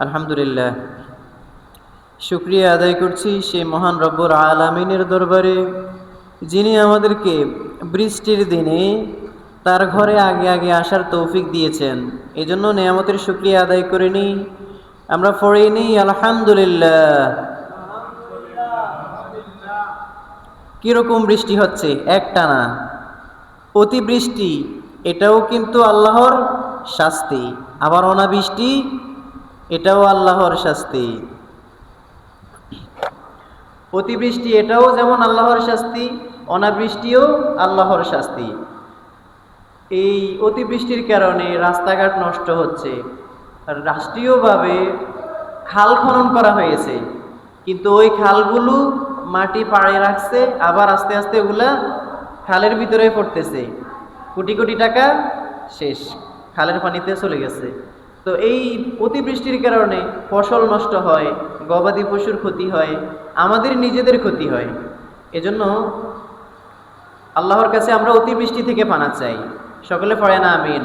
আলহামদুলিল্লাহ, শুকরিয়া আদায় করছি সেই মহান রব্বুল আলামিনের দরবারে, যিনি আমাদেরকে বৃষ্টির দিনে তার ঘরে আগে আগে আসার তৌফিক দিয়েছেন। এই জন্য নেয়ামতের শুকরিয়া আদায় করে নিই। আমরা পড়ে নিই আলহামদুলিল্লাহ। কিরকম বৃষ্টি হচ্ছে? একটানা অতিবৃষ্টি, এটাও কিন্তু আল্লাহর শাস্তি। আবার অনাবৃষ্টি, এটাও আল্লাহর শাস্তি। অতিবৃষ্টি এটাও যেমন আল্লাহর শাস্তি, অনাবৃষ্টিও আল্লাহর শাস্তি। এই অতিবৃষ্টির কারণে রাস্তাঘাট নষ্ট হচ্ছে। রাষ্ট্রীয়ভাবে খাল খনন করা হয়েছে, কিন্তু ওই খালগুলো মাটি পাড়ে রাখছে, আবার আস্তে আস্তে ওগুলা খালের ভিতরে পড়তেছে। কোটি কোটি টাকা শেষ, খালের পানিতে চলে গেছে। তো এই অতিবৃষ্টির কারণে ফসল নষ্ট হয়, গবাদি পশুর ক্ষতি হয়, আমাদের নিজেদের ক্ষতি হয়। এজন্য আল্লাহর কাছে আমরা অতিবৃষ্টি থেকে পানা চাই। সকলে পড়ে না আমিন।